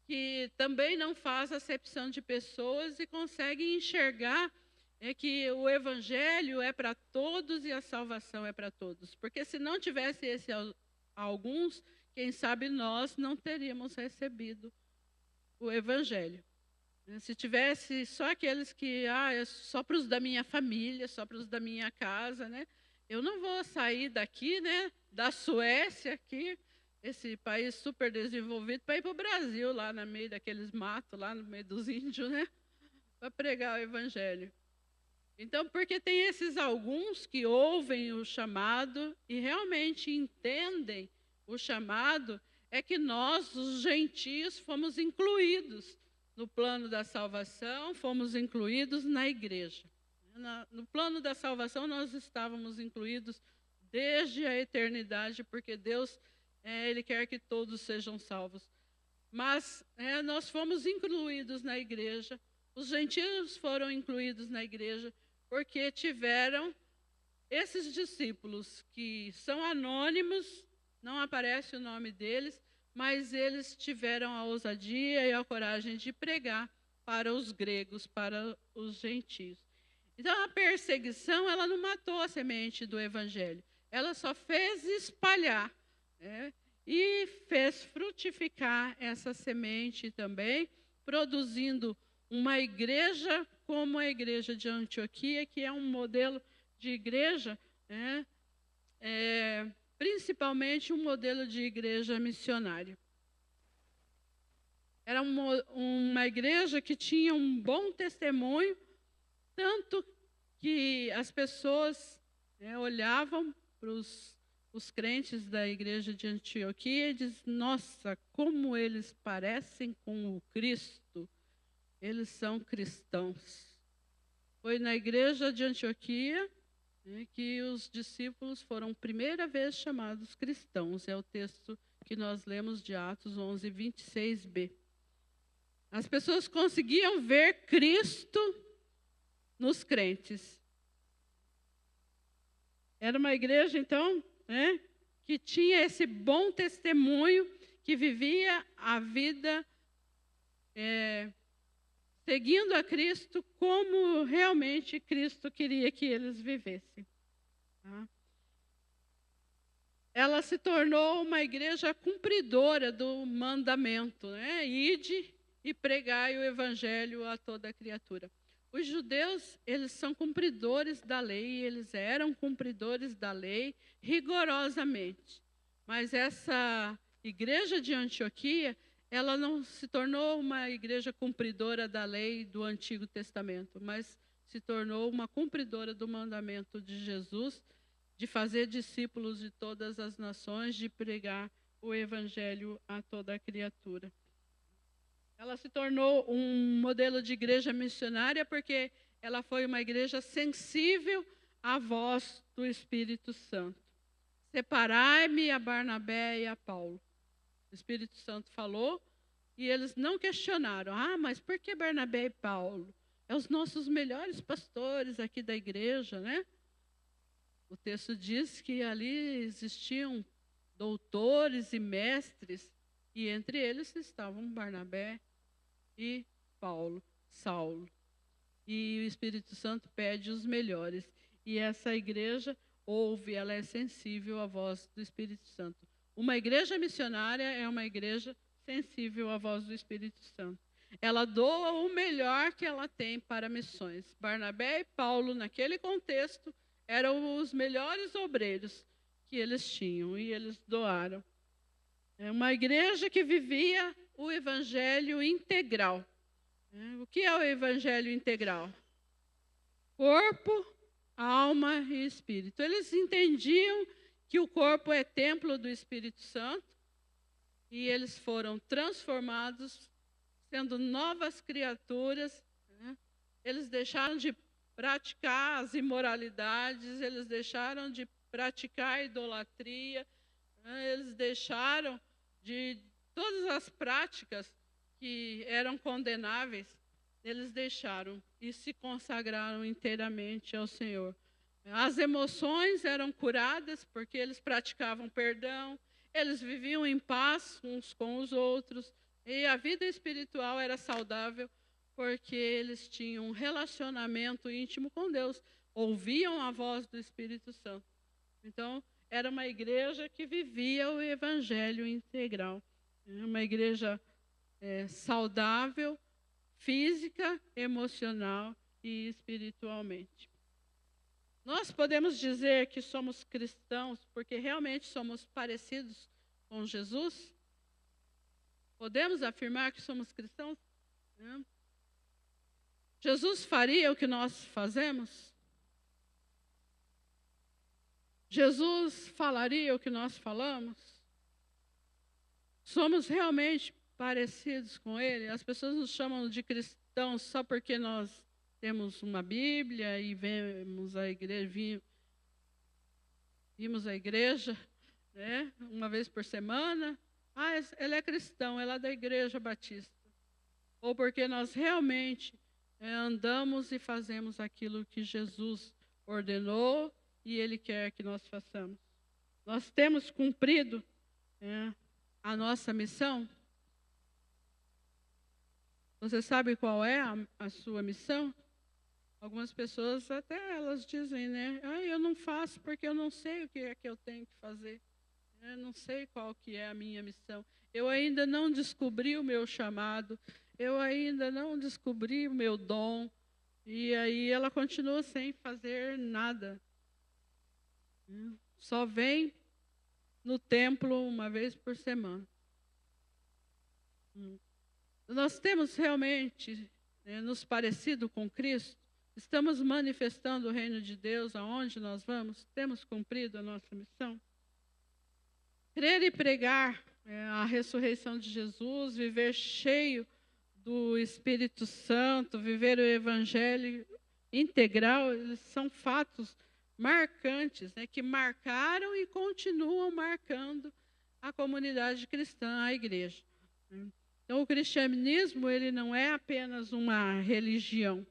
que também não faz acepção de pessoas e conseguem enxergar que o evangelho é para todos e a salvação é para todos. Porque se não tivesse esse alguns, quem sabe nós não teríamos recebido o evangelho. Se tivesse só aqueles que, é só para os da minha família, só para os da minha casa, né? Eu não vou sair daqui, né, da Suécia, aqui, esse país super desenvolvido, para ir para o Brasil, lá no meio daqueles matos, lá no meio dos índios, né, para pregar o evangelho. Então, porque tem esses alguns que ouvem o chamado e realmente entendem o chamado, é que nós, os gentios, fomos incluídos no plano da salvação, fomos incluídos na igreja. No plano da salvação, nós estávamos incluídos desde a eternidade, porque Deus, Ele quer que todos sejam salvos. Mas nós fomos incluídos na igreja, os gentios foram incluídos na igreja, porque tiveram esses discípulos que são anônimos, não aparece o nome deles, mas eles tiveram a ousadia e a coragem de pregar para os gregos, para os gentios. Então, a perseguição, ela não matou a semente do evangelho, ela só fez espalhar, né, e fez frutificar essa semente também, produzindo uma igreja como a igreja de Antioquia, que é um modelo de igreja, né, principalmente um modelo de igreja missionária. Era uma igreja que tinha um bom testemunho, tanto que as pessoas olhavam para os crentes da igreja de Antioquia e diziam: nossa, como eles parecem com o Cristo, eles são cristãos. Foi na igreja de Antioquia que os discípulos foram primeira vez chamados cristãos. É o texto que nós lemos de Atos 11, 26b. As pessoas conseguiam ver Cristo nos crentes. Era uma igreja, então, que tinha esse bom testemunho, que vivia a vida seguindo a Cristo como realmente Cristo queria que eles vivessem. Tá? Ela se tornou uma igreja cumpridora do mandamento, né? Ide e pregai o evangelho a toda criatura. Os judeus, eles são cumpridores da lei, eles eram cumpridores da lei rigorosamente. Mas essa igreja de Antioquia, ela não se tornou uma igreja cumpridora da lei do Antigo Testamento, mas se tornou uma cumpridora do mandamento de Jesus, de fazer discípulos de todas as nações, de pregar o evangelho a toda a criatura. Ela se tornou um modelo de igreja missionária porque ela foi uma igreja sensível à voz do Espírito Santo. Separai-me a Barnabé e a Paulo. O Espírito Santo falou e eles não questionaram. Mas por que Barnabé e Paulo? É os nossos melhores pastores aqui da igreja, né? O texto diz que ali existiam doutores e mestres, e entre eles estavam Barnabé e Paulo, Saulo. E o Espírito Santo pede os melhores. E essa igreja ouve, ela é sensível à voz do Espírito Santo. Uma igreja missionária é uma igreja sensível à voz do Espírito Santo. Ela doa o melhor que ela tem para missões. Barnabé e Paulo, naquele contexto, eram os melhores obreiros que eles tinham e eles doaram. É uma igreja que vivia o evangelho integral. O que é o evangelho integral? Corpo, alma e espírito. Eles entendiam que o corpo é templo do Espírito Santo e eles foram transformados, sendo novas criaturas. Eles deixaram de praticar as imoralidades, eles deixaram de praticar a idolatria, eles deixaram de todas as práticas que eram condenáveis, eles deixaram e se consagraram inteiramente ao Senhor. As emoções eram curadas porque eles praticavam perdão, eles viviam em paz uns com os outros, e a vida espiritual era saudável porque eles tinham um relacionamento íntimo com Deus, ouviam a voz do Espírito Santo. Então, era uma igreja que vivia o evangelho integral. Uma igreja saudável, física, emocional e espiritualmente. Nós podemos dizer que somos cristãos porque realmente somos parecidos com Jesus? Podemos afirmar que somos cristãos? Jesus faria o que nós fazemos? Jesus falaria o que nós falamos? Somos realmente parecidos com Ele? As pessoas nos chamam de cristãos só porque nós temos uma Bíblia e vimos a igreja, né, uma vez por semana. Ele é cristão, ela é da Igreja Batista. Ou porque nós realmente andamos e fazemos aquilo que Jesus ordenou e Ele quer que nós façamos. Nós temos cumprido a nossa missão? Você sabe qual é a sua missão? Algumas pessoas até elas dizem, né? Eu não faço porque eu não sei o que é que eu tenho que fazer. Eu não sei qual que é a minha missão. Eu ainda não descobri o meu chamado. Eu ainda não descobri o meu dom. E aí ela continua sem fazer nada. Só vem no templo uma vez por semana. Nós temos realmente nos parecido com Cristo? Estamos manifestando o reino de Deus aonde nós vamos? Temos cumprido a nossa missão? Crer e pregar a ressurreição de Jesus, viver cheio do Espírito Santo, viver o evangelho integral, eles são fatos marcantes, que marcaram e continuam marcando a comunidade cristã, a igreja. Então, o cristianismo ele não é apenas uma religião,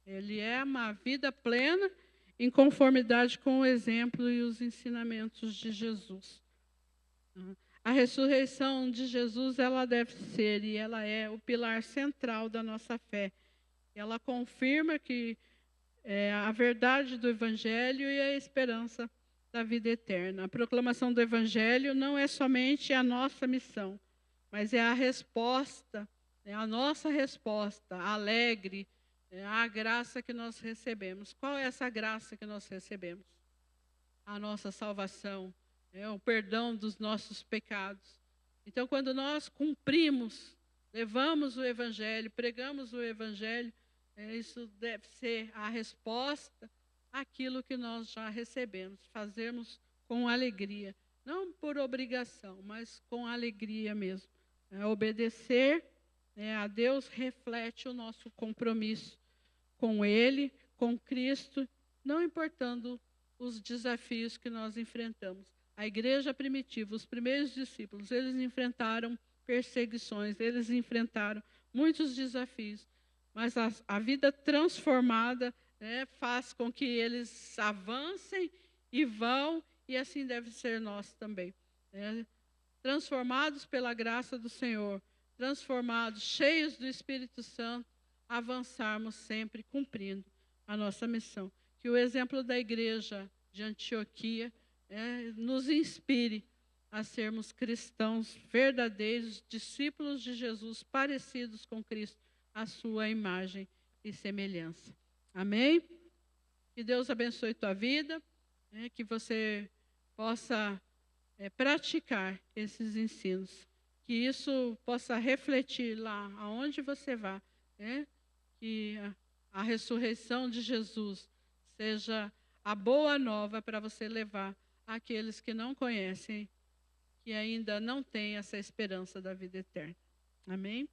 ele é uma vida plena em conformidade com o exemplo e os ensinamentos de Jesus. A ressurreição de Jesus, ela deve ser e ela é o pilar central da nossa fé. Ela confirma que é a verdade do Evangelho e a esperança da vida eterna. A proclamação do Evangelho não é somente a nossa missão, mas é a resposta, é a nossa resposta alegre à graça que nós recebemos. Qual é essa graça que nós recebemos? A nossa salvação, o perdão dos nossos pecados. Então, quando nós cumprimos, levamos o Evangelho, pregamos o Evangelho, isso deve ser a resposta àquilo que nós já recebemos. Fazermos com alegria, não por obrigação, mas com alegria mesmo. Obedecer a Deus reflete o nosso compromisso com Ele, com Cristo, não importando os desafios que nós enfrentamos. A igreja primitiva, os primeiros discípulos, eles enfrentaram perseguições, eles enfrentaram muitos desafios, mas a vida transformada faz com que eles avancem e vão, e assim deve ser nós também. Transformados pela graça do Senhor, transformados, cheios do Espírito Santo, avançarmos sempre cumprindo a nossa missão. Que o exemplo da igreja de Antioquia nos inspire a sermos cristãos verdadeiros, discípulos de Jesus, parecidos com Cristo, a sua imagem e semelhança. Amém? Que Deus abençoe tua vida, que você possa praticar esses ensinos, que isso possa refletir lá aonde você vá, que a ressurreição de Jesus seja a boa nova para você levar àqueles que não conhecem, que ainda não têm essa esperança da vida eterna. Amém?